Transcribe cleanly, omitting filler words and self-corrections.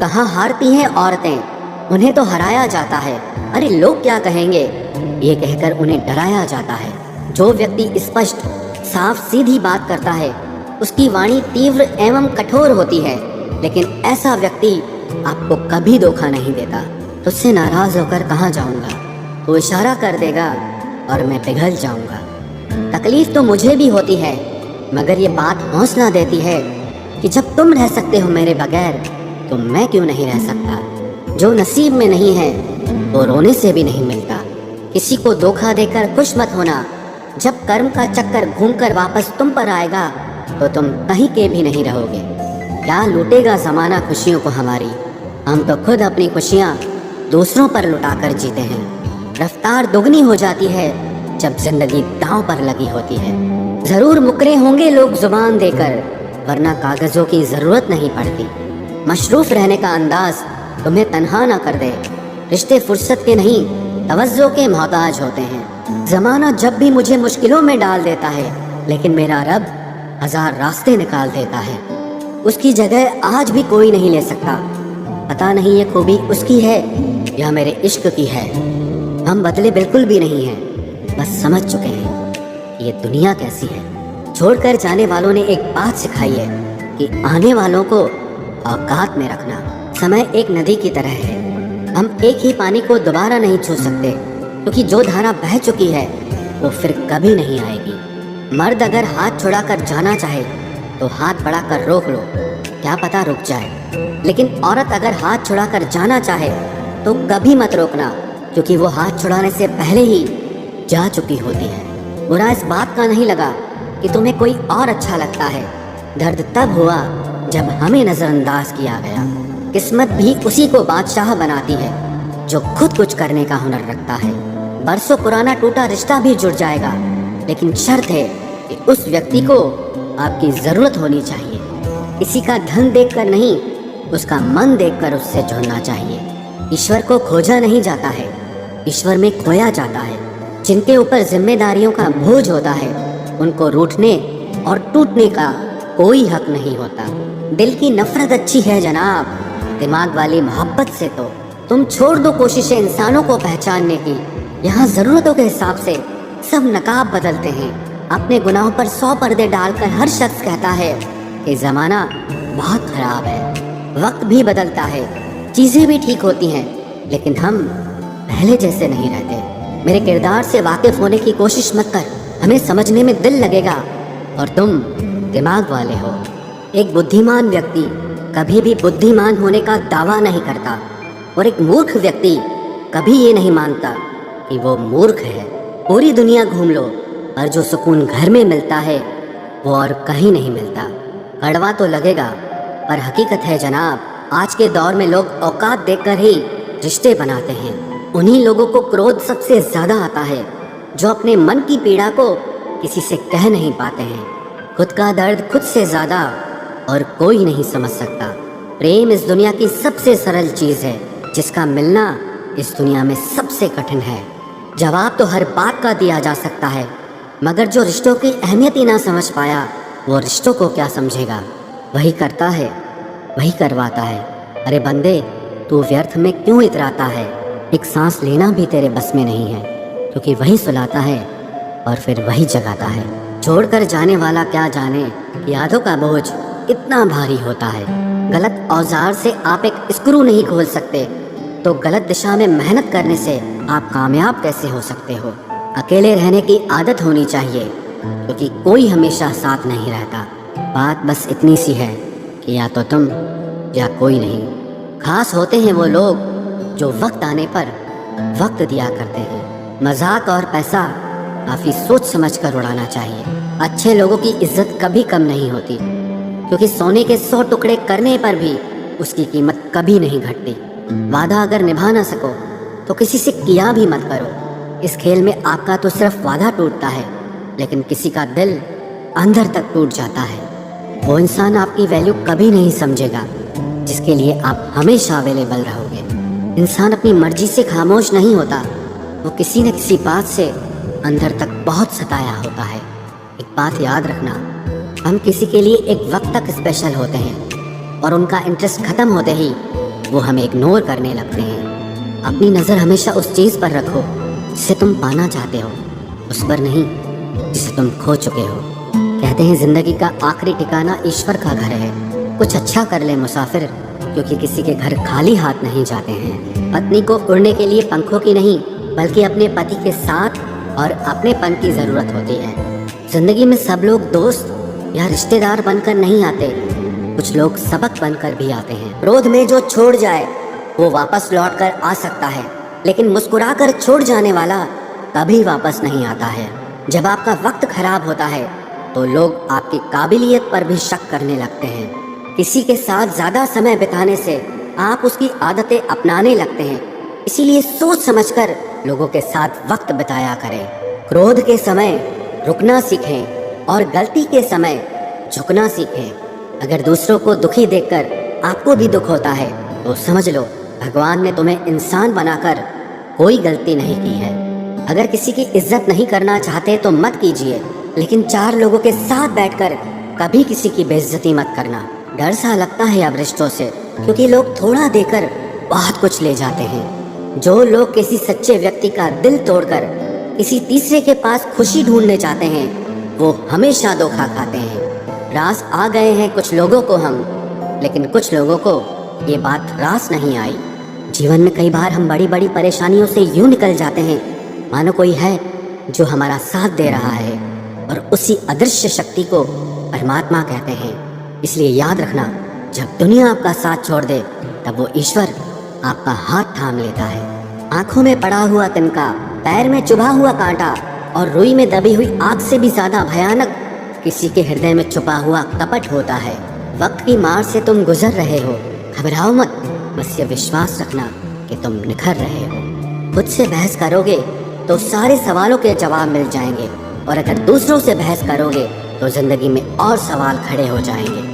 कहाँ हारती हैं औरतें, उन्हें तो हराया जाता है। अरे लोग क्या कहेंगे, ये कहकर उन्हें डराया जाता है। जो व्यक्ति स्पष्ट साफ सीधी बात करता है उसकी वाणी तीव्र एवं कठोर होती है, लेकिन ऐसा व्यक्ति आपको कभी धोखा नहीं देता। तुझसे नाराज होकर कहाँ जाऊंगा, तू इशारा कर देगा और मैं पिघल जाऊंगा। तकलीफ तो मुझे भी होती है, मगर ये बात हौसला देती है कि जब तुम रह सकते हो मेरे बगैर तो मैं क्यों नहीं रह सकता। जो नसीब में नहीं है वो रोने से भी नहीं मिलता। किसी को धोखा देकर खुश मत होना। जब कर्म का चक्कर घूमकर वापस तुम पर आएगा तो तुम कहीं के भी नहीं रहोगे। क्या लूटेगा जमाना खुशियों को हमारी, हम तो खुद अपनी खुशियाँ दूसरों पर लुटाकर जीते हैं। रफ्तार दुगनी हो जाती है जब जिंदगी दांव पर लगी होती है। जरूर मुकरे होंगे लोग जुबान देकर, वरना कागजों की जरूरत नहीं पड़ती। मशरूफ रहने का अंदाज तुम्हें तन्हा ना कर दे। रिश्ते फुर्सत के नहीं तवज्जो के मोहताज होते हैं। जमाना जब भी मुझे मुश्किलों में डाल देता है, लेकिन मेरा रब हजार रास्ते निकाल देता है। उसकी जगह आज भी कोई नहीं ले सकता। पता नहीं ये खूबी उसकी है या मेरे इश्क की है। हम बदले बिल्कुल भी नहीं हैं, बस समझ चुके हैं कि ये दुनिया कैसी है। छोड़कर जाने वालों ने एक बात सिखाई है कि आने वालों को औकात में रखना। समय एक नदी की तरह है, हम एक ही पानी को दोबारा नहीं छू सकते, क्योंकि जो धारा बह चुकी है वो फिर कभी नहीं आएगी। मर्द अगर हाथ छुड़ाकर जाना चाहे तो हाथ बढ़ाकर रोक लो, क्या पता रुक जाए। लेकिन औरत अगर हाथ छुड़ाकर जाना चाहे तो कभी मत रोकना, क्योंकि वो हाथ छुड़ाने से पहले ही जा चुकी होती है। बुरा इस बात का नहीं लगा कि तुम्हें कोई और अच्छा लगता है। दर्द तब हुआ जब हमें नजरअंदाज किया गया। किस्मत भी उसी को बादशाह बनाती है जो खुद कुछ करने का हुनर रखता है। बरसों पुराना टूटा रिश्ता भी जुड़ जाएगा, लेकिन शर्त है कि उस व्यक्ति को आपकी जरूरत होनी चाहिए। किसी का धन देखकर नहीं, उसका मन देखकर उससे जुड़ना चाहिए। ईश्वर को खोजा नहीं जाता है, ईश्वर में खोया जाता है। जिनके ऊपर जिम्मेदारियों का बोझ होता है उनको रूठने और टूटने का कोई हक नहीं होता। दिल की नफरत अच्छी है जनाब, दिमाग वाली मोहब्बत से तो तुम छोड़ दो कोशिशें इंसानों को पहचानने की। यहाँ जरूरतों के हिसाब से सब नकाब बदलते हैं। अपने गुनाहों पर 100 पर्दे डालकर हर शख्स कहता है कि जमाना बहुत खराब है। वक्त भी बदलता है, चीजें भी ठीक होती हैं, लेकिन हम पहले जैसे नहीं रहते। मेरे किरदार से वाकिफ होने की कोशिश मत कर, हमें समझने में दिल लगेगा और तुम दिमाग वाले हो। एक बुद्धिमान व्यक्ति कभी भी बुद्धिमान होने का दावा नहीं करता, और एक मूर्ख व्यक्ति कभी ये नहीं मानता कि वो मूर्ख है। पूरी दुनिया घूम लो, और जो सुकून घर में मिलता है वो और कहीं नहीं मिलता। कड़वा तो लगेगा पर हकीकत है जनाब। आज के दौर में लोग औकात देखकर ही रिश्ते बनाते हैं। उन्हीं लोगों को क्रोध सबसे ज्यादा आता है जो अपने मन की पीड़ा को किसी से कह नहीं पाते हैं। खुद का दर्द खुद से ज्यादा और कोई नहीं समझ सकता। प्रेम इस दुनिया की सबसे सरल चीज है, जिसका मिलना इस दुनिया में सबसे कठिन है। जवाब तो हर बात का दिया जा सकता है, मगर जो रिश्तों की अहमियत ही ना समझ पाया वो रिश्तों को क्या समझेगा। वही करता है, वही करवाता है। अरे बंदे, तू व्यर्थ में क्यों इतराता है। एक सांस लेना भी तेरे बस में नहीं है, क्योंकि वही सुलाता है और फिर वही जगाता है। छोड़कर जाने वाला क्या जाने यादों का बोझ कितना भारी होता है। गलत औजार से आप एक स्क्रू नहीं खोल सकते, तो गलत दिशा में मेहनत करने से आप कामयाब कैसे हो सकते हो। अकेले रहने की आदत होनी चाहिए, क्योंकि कोई हमेशा साथ नहीं रहता। बात बस इतनी सी है कि या तो तुम या कोई नहीं। खास होते हैं वो लोग जो वक्त आने पर वक्त दिया करते हैं। मजाक और पैसा काफ़ी सोच समझ कर उड़ाना चाहिए। अच्छे लोगों की इज्जत कभी कम नहीं होती, क्योंकि सोने के 100 टुकड़े करने पर भी उसकी कीमत कभी नहीं घटती। वादा अगर निभा ना सको तो किसी से किया भी मत करो। इस खेल में आपका तो सिर्फ वादा टूटता है, लेकिन किसी का दिल अंदर तक टूट जाता है। वो इंसान आपकी वैल्यू कभी नहीं समझेगा जिसके लिए आप हमेशा अवेलेबल रहोगे। इंसान अपनी मर्जी से खामोश नहीं होता, वो किसी न किसी बात से अंदर तक बहुत सताया होता है। एक बात याद रखना, हम किसी के लिए एक वक्त तक स्पेशल होते हैं और उनका इंटरेस्ट खत्म होते ही वो हमें इग्नोर करने लगते हैं। अपनी नज़र हमेशा उस चीज़ पर रखो जिसे तुम पाना चाहते हो, उस पर नहीं जिसे तुम खो चुके हो। कहते हैं ज़िंदगी का आखिरी ठिकाना ईश्वर का घर है। कुछ अच्छा कर ले मुसाफिर, क्योंकि किसी के घर खाली हाथ नहीं जाते हैं। पत्नी को उड़ने के लिए पंखों की नहीं, बल्कि अपने पति के साथ और अपनेपन की ज़रूरत होती है। ज़िंदगी में सब लोग दोस्त या रिश्तेदार बनकर नहीं आते, कुछ लोग सबक बनकर भी आते हैं। क्रोध में जो छोड़ जाए वो वापस लौट कर आ सकता है, लेकिन मुस्कुराकर छोड़ जाने वाला कभी वापस नहीं आता है। जब आपका वक्त खराब होता है तो लोग आपकी काबिलियत पर भी शक करने लगते हैं। किसी के साथ ज़्यादा समय बिताने से आप उसकी आदतें अपनाने लगते हैं, इसीलिए सोच समझकर लोगों के साथ वक्त बिताया करें। क्रोध के समय रुकना सीखें और गलती के समय झुकना सीखें। अगर दूसरों को दुखी देखकर आपको भी दुख होता है तो समझ लो भगवान ने तुम्हें इंसान बनाकर कोई गलती नहीं की है। अगर किसी की इज्जत नहीं करना चाहते तो मत कीजिए, लेकिन चार लोगों के साथ बैठकर कभी किसी की बेइज्जती मत करना। डर सा लगता है अब रिश्तों से, क्योंकि लोग थोड़ा देकर बहुत कुछ ले जाते हैं। जो लोग किसी सच्चे व्यक्ति का दिल तोड़कर किसी तीसरे के पास खुशी ढूंढने चाहते हैं वो हमेशा धोखा खाते हैं। रास आ गए हैं कुछ लोगों को हम, लेकिन कुछ लोगों को ये बात रास नहीं आई। जीवन में कई बार हम बड़ी बड़ी परेशानियों से यूं निकल जाते हैं मानो कोई है जो हमारा साथ दे रहा है, और उसी अदृश्य शक्ति को परमात्मा कहते हैं। इसलिए याद रखना, जब दुनिया आपका साथ छोड़ दे तब वो ईश्वर आपका हाथ थाम लेता है। आंखों में पड़ा हुआ तिनका, पैर में चुभा हुआ कांटा और रुई में दबी हुई आग से भी ज्यादा भयानक किसी के हृदय में छुपा हुआ कपट होता है। वक्त की मार से तुम गुजर रहे हो, घबराओ मत, बस ये विश्वास रखना कि तुम निखर रहे हो। खुद से बहस करोगे तो सारे सवालों के जवाब मिल जाएंगे, और अगर दूसरों से बहस करोगे तो जिंदगी में और सवाल खड़े हो जाएंगे।